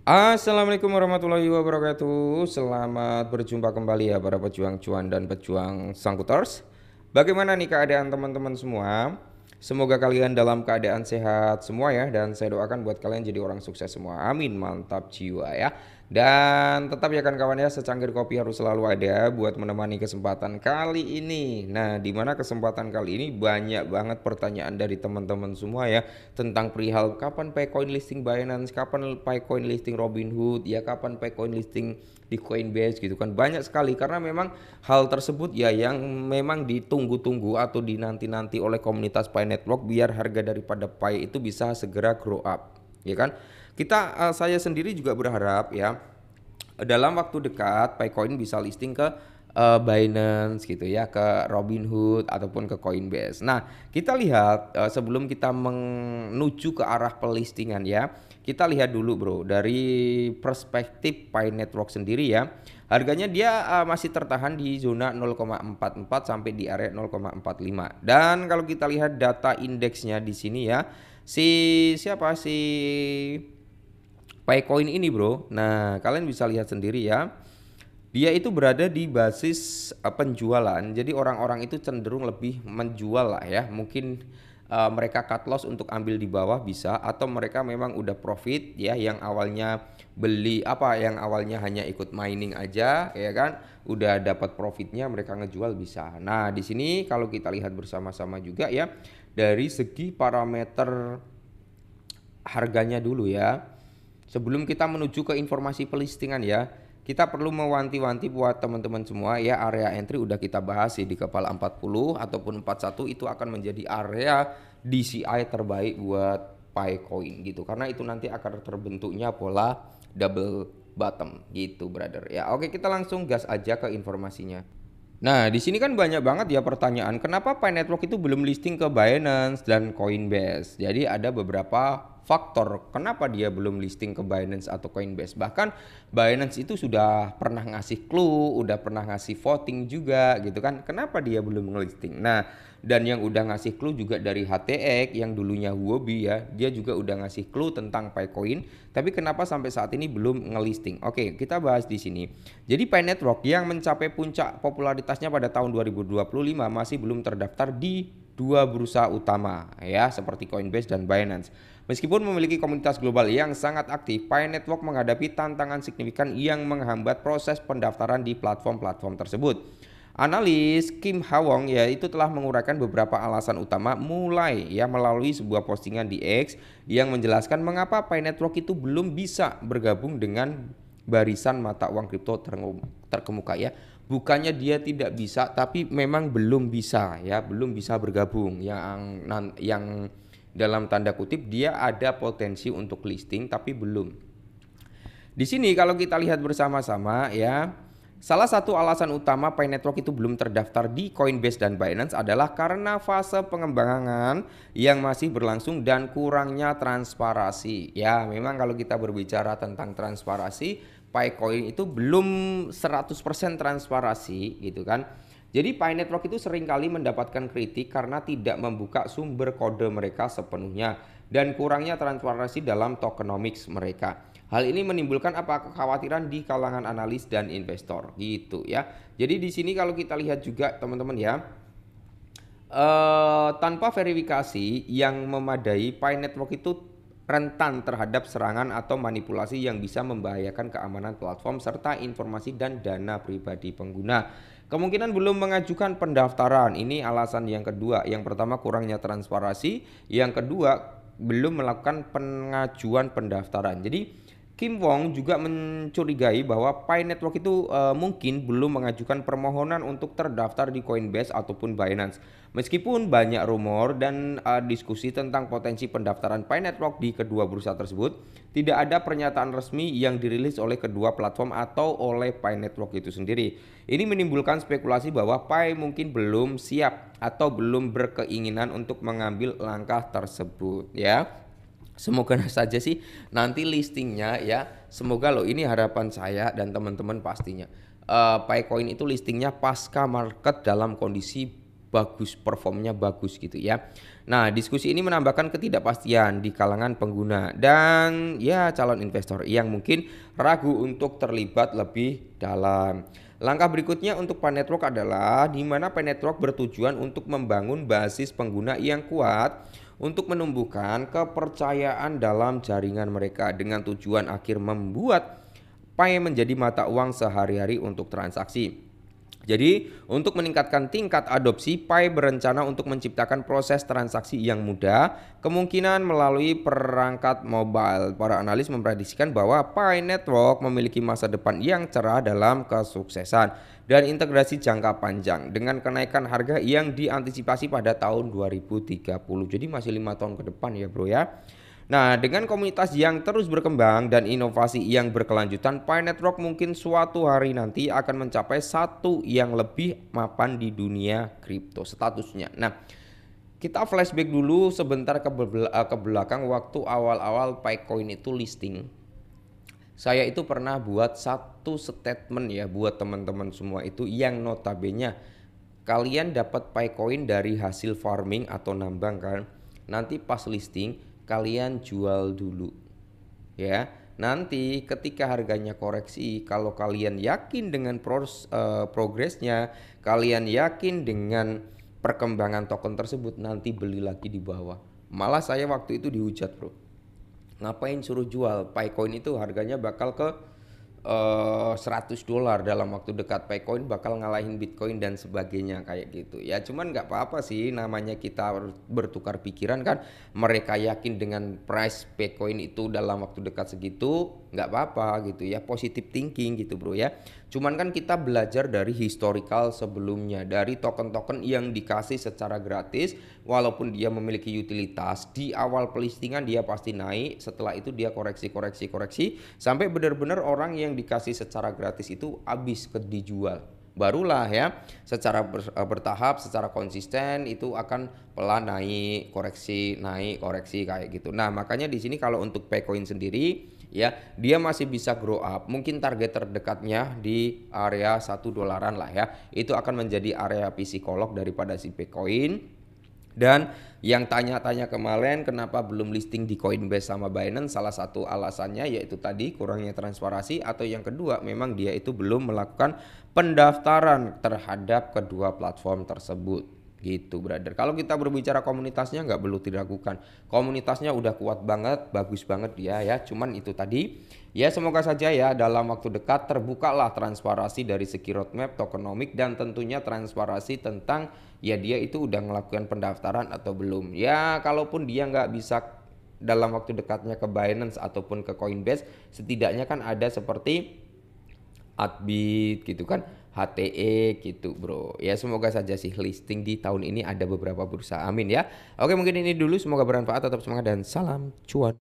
Assalamualaikum warahmatullahi wabarakatuh. Selamat berjumpa kembali ya para pejuang cuan dan pejuang sangkuters. Bagaimana nih keadaan teman-teman semua? Semoga kalian dalam keadaan sehat semua ya, dan saya doakan buat kalian jadi orang sukses semua. Amin, mantap jiwa ya. Dan tetap ya kan kawan ya, secangkir kopi harus selalu ada buat menemani kesempatan kali ini. Nah, di mana kesempatan kali ini banyak banget pertanyaan dari teman-teman semua ya, tentang perihal kapan Paycoin listing Binance, kapan Paycoin listing Robinhood, ya kapan Paycoin listing di Coinbase gitu kan. Banyak sekali karena memang hal tersebut ya yang memang ditunggu-tunggu atau dinanti-nanti oleh komunitas Pi Network biar harga daripada Pi itu bisa segera grow up, ya kan? Saya sendiri juga berharap ya dalam waktu dekat Paycoin bisa listing ke Binance gitu ya, ke Robinhood ataupun ke Coinbase. Nah, kita lihat sebelum kita menuju ke arah pelistingan ya, kita lihat dulu bro dari perspektif Pi Network sendiri ya. Harganya dia masih tertahan di zona 0,44 sampai di area 0,45. Dan kalau kita lihat data indeksnya di sini ya, si Paycoin ini bro. Nah, kalian bisa lihat sendiri ya. Dia itu berada di basis penjualan. Jadi orang-orang itu cenderung lebih menjual lah ya. Mungkin mereka cut loss untuk ambil di bawah bisa, atau mereka memang udah profit ya, yang awalnya yang awalnya hanya ikut mining aja ya kan, udah dapat profitnya mereka ngejual bisa. Nah, di sini kalau kita lihat bersama-sama juga ya dari segi parameter harganya dulu ya. Sebelum kita menuju ke informasi pelistingan ya, kita perlu mewanti-wanti buat teman-teman semua ya, area entry udah kita bahas sih di kepala 40 ataupun 41 itu akan menjadi area DCI terbaik buat Paycoin gitu. Karena itu nanti akan terbentuknya pola double bottom gitu brother. Ya oke, kita langsung gas aja ke informasinya. Nah, di sini kan banyak banget ya pertanyaan, kenapa Pi Network itu belum listing ke Binance dan Coinbase? Jadi ada beberapa faktor kenapa dia belum listing ke Binance atau Coinbase. Bahkan Binance itu sudah pernah ngasih clue, udah pernah ngasih voting juga gitu kan. Kenapa dia belum ngelisting? Nah, dan yang udah ngasih clue juga dari HTX yang dulunya Huobi ya, dia juga udah ngasih clue tentang Paycoin, tapi kenapa sampai saat ini belum ngelisting? Oke, kita bahas di sini. Jadi Pi Network yang mencapai puncak popularitasnya pada tahun 2025 masih belum terdaftar di dua bursa utama ya, seperti Coinbase dan Binance. Meskipun memiliki komunitas global yang sangat aktif, Pi Network menghadapi tantangan signifikan yang menghambat proses pendaftaran di platform-platform tersebut. Analis Kim Hwang ya itu telah menguraikan beberapa alasan utama mulai ya melalui sebuah postingan di X yang menjelaskan mengapa Pi Network itu belum bisa bergabung dengan barisan mata uang kripto terkemuka ya. Bukannya dia tidak bisa, tapi memang belum bisa ya, belum bisa bergabung. Yang dalam tanda kutip dia ada potensi untuk listing tapi belum. Di sini kalau kita lihat bersama-sama ya, salah satu alasan utama Pi Network itu belum terdaftar di Coinbase dan Binance adalah karena fase pengembangan yang masih berlangsung dan kurangnya transparansi. Ya, memang kalau kita berbicara tentang transparansi, Paycoin itu belum 100% transparansi gitu kan. Jadi Pi Network itu seringkali mendapatkan kritik karena tidak membuka sumber kode mereka sepenuhnya dan kurangnya transparansi dalam tokenomics mereka. Hal ini menimbulkan kekhawatiran di kalangan analis dan investor gitu ya. Jadi di sini kalau kita lihat juga teman-teman ya, tanpa verifikasi yang memadai, Pi Network itu rentan terhadap serangan atau manipulasi yang bisa membahayakan keamanan platform serta informasi dan dana pribadi pengguna. Kemungkinan belum mengajukan pendaftaran, ini alasan yang kedua. Yang pertama kurangnya transparansi, yang kedua belum melakukan pengajuan pendaftaran. Jadi Kim Wong juga mencurigai bahwa Pi Network itu mungkin belum mengajukan permohonan untuk terdaftar di Coinbase ataupun Binance. Meskipun banyak rumor dan diskusi tentang potensi pendaftaran Pi Network di kedua bursa tersebut, tidak ada pernyataan resmi yang dirilis oleh kedua platform atau oleh Pi Network itu sendiri. Ini menimbulkan spekulasi bahwa Pi mungkin belum siap atau belum berkeinginan untuk mengambil langkah tersebut ya. Semoga saja sih nanti listingnya ya, semoga loh, ini harapan saya dan teman-teman pastinya. Paycoin itu listingnya pasca market dalam kondisi bagus, performnya bagus gitu ya. Nah, diskusi ini menambahkan ketidakpastian di kalangan pengguna dan ya calon investor yang mungkin ragu untuk terlibat lebih dalam. Langkah berikutnya untuk Pi Network adalah di mana Pi Network bertujuan untuk membangun basis pengguna yang kuat untuk menumbuhkan kepercayaan dalam jaringan mereka dengan tujuan akhir membuat Pi menjadi mata uang sehari-hari untuk transaksi. Jadi, untuk meningkatkan tingkat adopsi, Pi berencana untuk menciptakan proses transaksi yang mudah, kemungkinan melalui perangkat mobile. Para analis memprediksikan bahwa Pi Network memiliki masa depan yang cerah dalam kesuksesan dan integrasi jangka panjang dengan kenaikan harga yang diantisipasi pada tahun 2030. Jadi masih 5 tahun ke depan ya bro ya. Nah, dengan komunitas yang terus berkembang dan inovasi yang berkelanjutan, Pi Network mungkin suatu hari nanti akan mencapai satu yang lebih mapan di dunia kripto statusnya. Nah, kita flashback dulu sebentar ke belakang waktu awal-awal Picoin itu listing. Saya itu pernah buat satu statement ya buat teman-teman semua itu yang notabene kalian dapat Picoin dari hasil farming atau nambang kan. Nanti pas listing kalian jual dulu ya. Nanti ketika harganya koreksi, kalau kalian yakin dengan progresnya, kalian yakin dengan perkembangan token tersebut, nanti beli lagi di bawah. Malah saya waktu itu dihujat bro, ngapain suruh jual, Picoin itu harganya bakal ke $100 dalam waktu dekat, Picoin bakal ngalahin Bitcoin dan sebagainya kayak gitu ya. Cuman nggak apa-apa sih, namanya kita bertukar pikiran kan. Mereka yakin dengan price Picoin itu dalam waktu dekat segitu, nggak apa-apa gitu ya, positive thinking gitu bro ya. Cuman kan kita belajar dari historical sebelumnya, dari token-token yang dikasih secara gratis, walaupun dia memiliki utilitas, di awal pelistingan dia pasti naik, setelah itu dia koreksi sampai benar-benar orang yang dikasih secara gratis itu habis dijual. Barulah ya secara bertahap, secara konsisten itu akan pelan naik koreksi kayak gitu. Nah, makanya di sini kalau untuk Picoin sendiri ya, dia masih bisa grow up. Mungkin target terdekatnya di area $1 lah ya. Itu akan menjadi area psikolog daripada si Picoin. Dan yang tanya-tanya kemarin kenapa belum listing di Coinbase sama Binance, salah satu alasannya yaitu tadi kurangnya transparansi, atau yang kedua memang dia itu belum melakukan pendaftaran terhadap kedua platform tersebut gitu brother. Kalau kita berbicara komunitasnya nggak perlu diragukan, komunitasnya udah kuat banget, bagus banget dia ya. Cuman itu tadi ya, semoga saja ya dalam waktu dekat terbukalah transparansi dari segi roadmap tokenomic dan tentunya transparansi tentang ya dia itu udah melakukan pendaftaran atau belum. Ya kalaupun dia nggak bisa dalam waktu dekatnya ke Binance ataupun ke Coinbase, setidaknya kan ada seperti Adbit gitu kan, HTE gitu bro. Ya semoga saja sih listing di tahun ini ada beberapa bursa, amin ya. Oke, mungkin ini dulu, semoga bermanfaat, tetap semangat dan salam cuan.